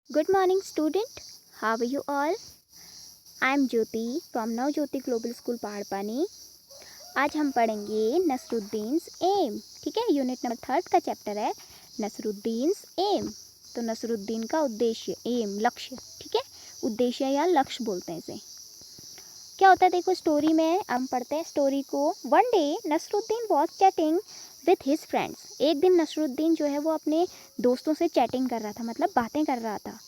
Good morning, student. How are you all? I am Jyoti from Navjyoti Global School Paharpani. आज हम पढ़ेंगे नसरुद्दीन्स M. ठीक है, यूनिट नंबर 3 का चैप्टर है नसरुद्दीन्स एम। तो नसरुद्दीन का उद्देश्य, एम लक्ष्य। ठीक है, उद्देश्य या लक्ष्य बोलते हैं इसे। क्या होता है देखो, स्टोरी में हम पढ़ते हैं स्टोरी को। One day Nasruddin was chatting with his friends. एक दिन नसरुद्दीन जो है वो अपने दोस्तों से चैटिंग कर रहा था, मतलब बातें कर रहा था।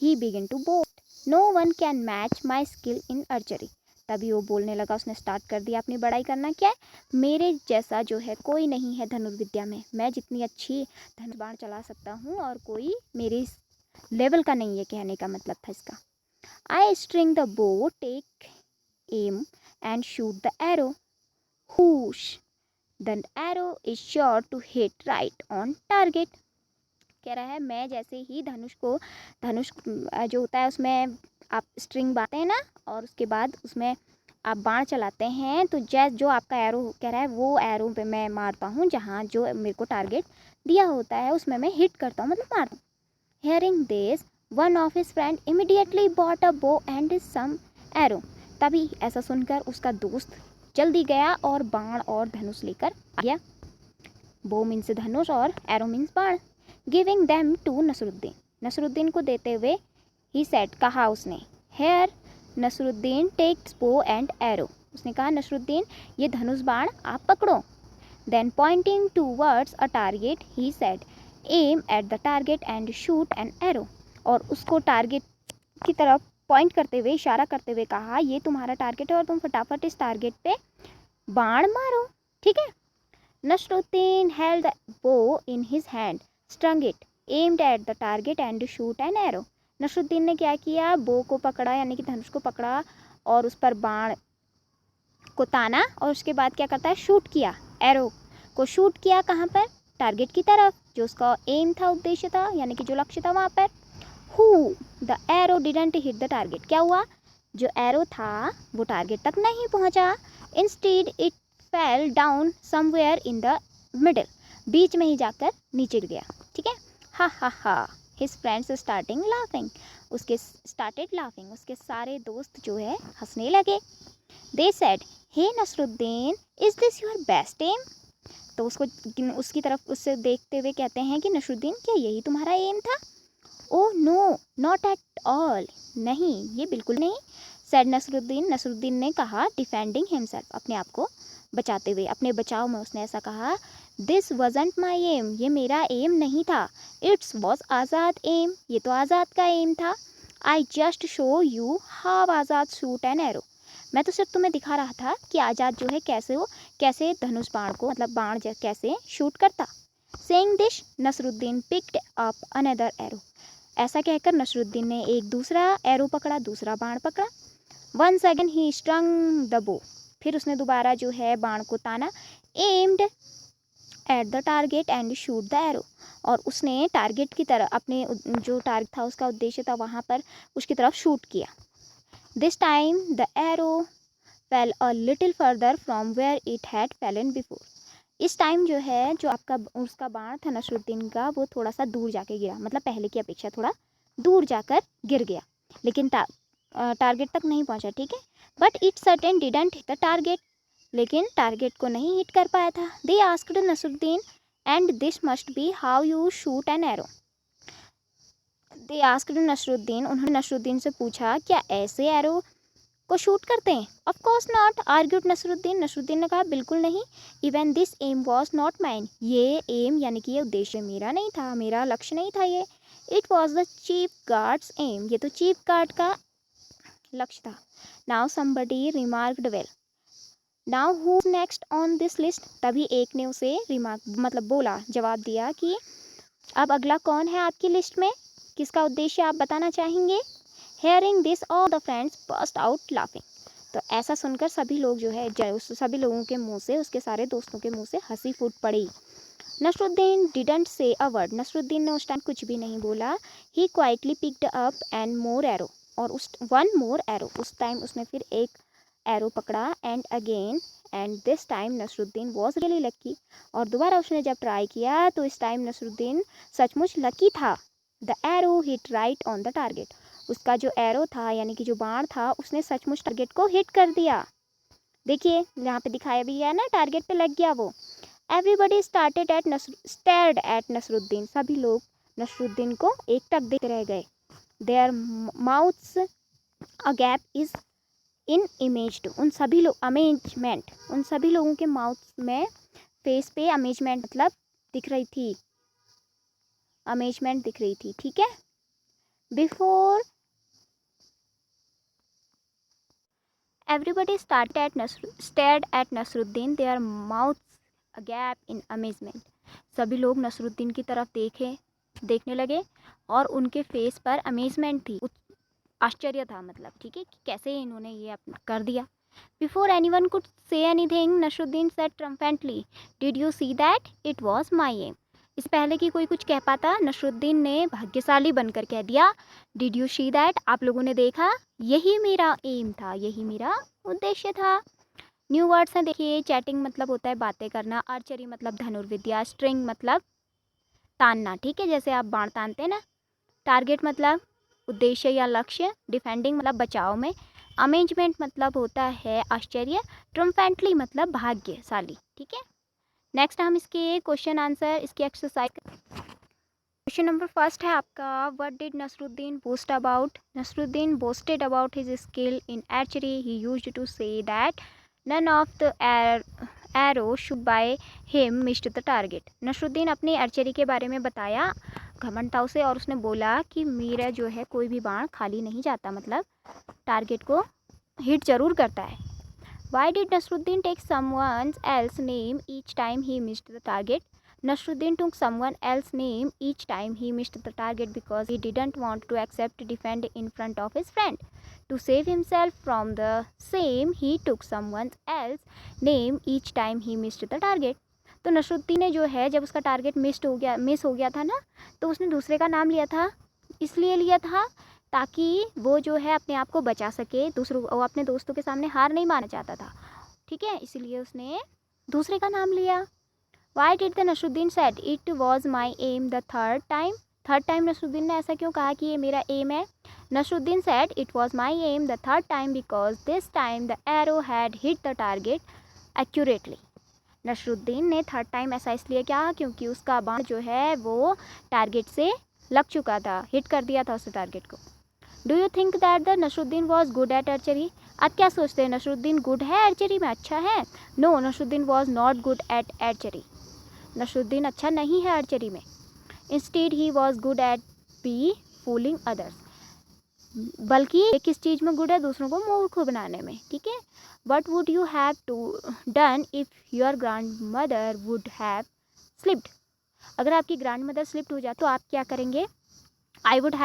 He began to boast, "No one can match my skill in archery." तभी वो बोलने लगा, उसने स्टार्ट कर दिया अपनी बड़ाई करना। क्या है, मेरे जैसा जो है कोई नहीं है धनुर्विद्या में। मैं जितनी अच्छी धनुष बाण चला सकता हूँ और कोई मेरे लेवल का नहीं है, कहने का मतलब था इसका। I string the bow, take aim and shoot the arrow. Whoosh! The arrow is sure to hit right on target. कह रहा है, मैं जैसे ही धनुष जो होता है उसमें आप स्ट्रिंग बांधते हैं ना, और उसके बाद उसमें आप बाण चलाते हैं, तो जो आपका एरो कह रहा है वो एरो पे मैं मारता हूँ, जहाँ जो मेरे को टारगेट दिया होता है उसमें मैं हिट करता हूँ, मतलब मारता हूँ। Hearing this one of his friend immediately bought a bow and some arrow. तभी ऐसा सुनकर उसका दोस्त जल्दी गया और बाण और धनुष लेकर आ गया। बो मीन्स धनुष और एरो मीन्स बाण। Giving them to Nasruddin, Nasruddin को देते हुए ही सेड, कहा उसने, here Nasruddin takes bow and arrow. उसने कहा, नसरुद्दीन ये धनुष बाण आप पकड़ो। Then pointing towards a target he said, aim at the target and shoot an arrow. और उसको टारगेट की तरफ पॉइंट करते हुए, इशारा करते हुए कहा, ये तुम्हारा टारगेट है और तुम फटाफट इस टारगेट पे बाण मारो। ठीक है। Nasruddin held the bow in his hand, strung it, aimed at the target and shoot an arrow. Nasruddin ने क्या किया, बो को पकड़ा यानी कि धनुष को पकड़ा और उस पर बाण को ताना, और उसके बाद क्या करता है, शूट किया, एरो को शूट किया। कहाँ पर, टारगेट की तरफ, जो उसका एम था, उद्देश्य था, यानी कि जो लक्ष्य था वहाँ पर। Who the arrow didn't hit the target. क्या हुआ, जो एरो था वो टारगेट तक नहीं पहुँचा। Instead it fell down somewhere in the middle, बीच में ही जाकर नीचे गिर गया। ठीक है। हा हा हा, हिज फ्रेंड्स स्टार्टिंग लाफिंग, उसके सारे दोस्त जो है हंसने लगे। They said, hey Nasruddin, is this your best aim. तो उसकी तरफ उससे देखते हुए कहते हैं कि नसरुद्दीन, क्या यही तुम्हारा एम था। Oh no, not at all, नहीं ये बिल्कुल नहीं। सेड नसरुद्दीन ने कहा, डिफेंडिंग हिमसेल्फ, अपने आप को बचाते हुए, अपने बचाव में उसने ऐसा कहा, दिस वॉजंट माई एम, ये मेरा एम नहीं था। इट्स वॉज आज़ाद एम, ये तो आज़ाद का एम था। I just show you how Azad shoot an arrow, मैं तो सिर्फ तुम्हें दिखा रहा था कि आज़ाद जो है कैसे धनुष बाण को, मतलब बाण कैसे शूट करता। Saying this Nasruddin picked up another arrow, ऐसा कहकर नसरुद्दीन ने एक दूसरा एरो पकड़ा, दूसरा बाण पकड़ा। Once again he strung the bow, फिर उसने दोबारा जो है बाण को ताना। Aimed at the target and shoot the arrow, और उसने टारगेट की तरफ, अपने जो टारगेट था उसका उद्देश्य था वहाँ पर उसकी तरफ शूट किया। This time the arrow fell a little further from where it had fallen before. इस टाइम जो है, जो आपका उसका बाण था नसरुद्दीन का, वो थोड़ा सा दूर जाके गिरा, मतलब पहले की अपेक्षा थोड़ा दूर जाकर गिर गया, लेकिन टारगेट तक नहीं पहुंचा। ठीक है। But it certain didn't hit the target, लेकिन टारगेट को नहीं हिट कर पाया था। They asked Nasruddin, and this must be how you shoot an arrow. They asked Nasruddin, उन्होंने नसरुद्दीन से पूछा, क्या ऐसे एरो को शूट करते हैं। Of course not, argued Nasruddin ने कहा, बिल्कुल नहीं। Even this aim was not mine, ये एम यानी कि ये उद्देश्य मेरा नहीं था, मेरा लक्ष्य नहीं था ये। It was the chief guard's aim, ये तो चीफ गार्ड का लक्ष्य था। Now somebody remarked, well now who next on this list. तभी एक ने उसे रिमार्क मतलब बोला, जवाब दिया कि अब अगला कौन है आपकी लिस्ट में, किसका उद्देश्य आप बताना चाहेंगे। Hearing this all the friends burst out laughing, तो ऐसा सुनकर सभी लोग जो है, सभी लोगों के मुंह से, उसके सारे दोस्तों के मुंह से हंसी फूट पड़ी। Nasruddin didn't say a word, Nasruddin ने उस टाइम कुछ भी नहीं बोला। He quietly picked up and more arrow, और उस वन मोर एरो, उस टाइम उसने फिर एक एरो पकड़ा। And again, and this time Nasruddin was really lucky, और दोबारा उसने जब ट्राई किया तो इस टाइम नसरुद्दीन सचमुच लकी था। The arrow hit right on the target. उसका जो एरो था यानी कि जो बाण था उसने सचमुच टारगेट को हिट कर दिया। देखिए यहाँ पे दिखाया भी है ना, टारगेट पे लग गया वो। Everybody stared at Nasruddin. सभी लोग नसरुद्दीन को एकटक देखते रह गए। Their mouths a gap is in imaged. उन सभी लोगों के माउथ में, फेस पे अमेजमेंट मतलब दिख रही थी, अमेजमेंट दिख रही थी। ठीक है। Before everybody stared at Nasruddin their mouths a gap in amazement. सभी लोग नसरुद्दीन की तरफ देखने लगे और उनके फेस पर अमेजमेंट थी, आश्चर्य था मतलब। ठीक है, कि कैसे इन्होंने ये कर दिया। Before anyone could say anything Nasruddin said triumphantly, did you see that it was my aim. इस पहले कि कोई कुछ कह पाता, नसरुद्दीन ने भाग्यशाली बनकर कह दिया, डिड यू सी दैट, आप लोगों ने देखा, यही मेरा एम था, यही मेरा उद्देश्य था। न्यू वर्ड्स हैं देखिए। चैटिंग मतलब होता है बातें करना, आर्चरी मतलब धनुर्विद्या, स्ट्रिंग मतलब तानना। ठीक है, जैसे आप बाण तानते हैं ना। टारगेट मतलब उद्देश्य या लक्ष्य, डिफेंडिंग मतलब बचाव में, अमेजमेंट मतलब होता है आश्चर्य, ट्रम्पेंटली मतलब भाग्यशाली। ठीक है। नेक्स्ट हम इसके क्वेश्चन आंसर, इसकी एक्सरसाइज। क्वेश्चन नंबर फर्स्ट है आपका, what did Nasruddin boast about. Nasruddin boasted about his skill in archery. He used to say that none of the arrow shoot by him missed the target. Nasruddin अपनी archery के बारे में बताया, घमंड था उसे, और उसने बोला कि मेरा जो है कोई भी बाण खाली नहीं जाता, मतलब टारगेट को हिट जरूर करता है। Why did Nasruddin take someone else's name each time he missed the target? Nasruddin took someone else's name each time he missed the target because he didn't want to accept defend in front of his friend. To save himself from the same, he took someone else's name each time he missed the target. तो नसरुद्दीन ने जो है, जब उसका target miss हो गया था ना, तो उसने दूसरे का नाम लिया था। इसलिए लिया था ताकि वो जो है अपने आप को बचा सके, वो अपने दोस्तों के सामने हार नहीं मानना चाहता था। ठीक है, इसलिए उसने दूसरे का नाम लिया। Why did the Nasruddin said it was my aim the third time Nasruddin ने ऐसा क्यों कहा कि ये मेरा एम है। Nasruddin said it was my aim the third time because this time the arrow had hit the target accurately. Nasruddin ने थर्ड टाइम ऐसा इसलिए कहा क्योंकि उसका बाण जो है वो टारगेट से लग चुका था, हिट कर दिया था उसने टारगेट को। Do you think that the Nasruddin was good at archery. आप क्या सोचते हैं, नसरुद्दीन गुड है आर्चरी में, अच्छा है। No, Nasruddin was not good at archery. Nasruddin अच्छा नहीं है आर्चरी में। Instead he was good at befooling others. बल्कि किस चीज़ में गुड है, दूसरों को मूर्ख बनाने में। ठीक है। What would you have to done if your grandmother would have slipped. अगर आपकी ग्रैंड मदर स्लिप्ड हो जाए तो आप क्या करेंगे। I would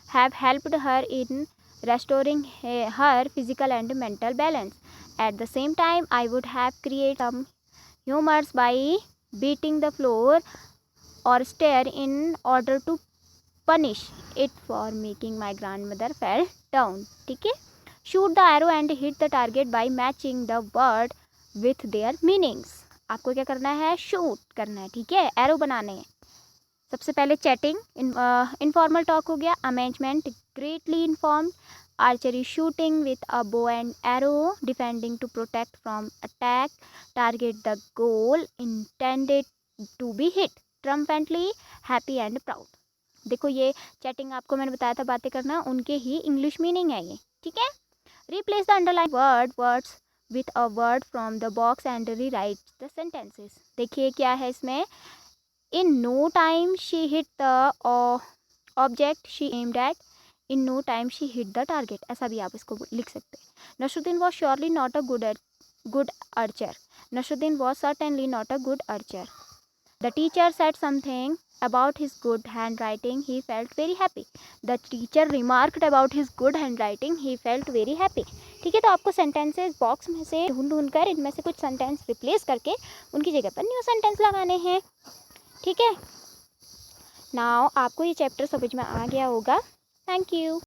have helped her in restoring her physical and mental balance. At the same time, I would have created some humors by beating the floor or stair in order to punish it for making my grandmother fall down. ठीक है। Shoot the arrow and hit the target by matching the word with their meanings. आपको क्या करना है, shoot करना है। ठीक है, एरो बनाने हैं। सबसे पहले चैटिंग, इनफॉर्मल टॉक हो गया, amazement greatly informed, archery shooting with a bow and arrow, defending to protect from attack, target the goal intended to be hit, triumphantly, happy and proud. देखो ये चैटिंग आपको मैंने बताया था बातें करना, उनके ही इंग्लिश मीनिंग है ये। ठीक है। Replace the underline words with a word from the box and rewrite the sentences. देखिए क्या है इसमें, In no time she hit the object she aimed at. In no time she hit the target. ऐसा भी आप इसको लिख सकते हैं। Nasruddin was surely not a good archer. Nasruddin was certainly not a good archer. The teacher said something about his good handwriting. He felt very happy. The teacher remarked about his good handwriting. He felt very happy. ठीक है, तो आपको sentences box में से ढूंढ कर इनमें से कुछ सेंटेंस रिप्लेस करके उनकी जगह पर न्यू सेंटेंस लगाने हैं। ठीक है। नाउ आपको ये चैप्टर समझ में आ गया होगा। Thank you.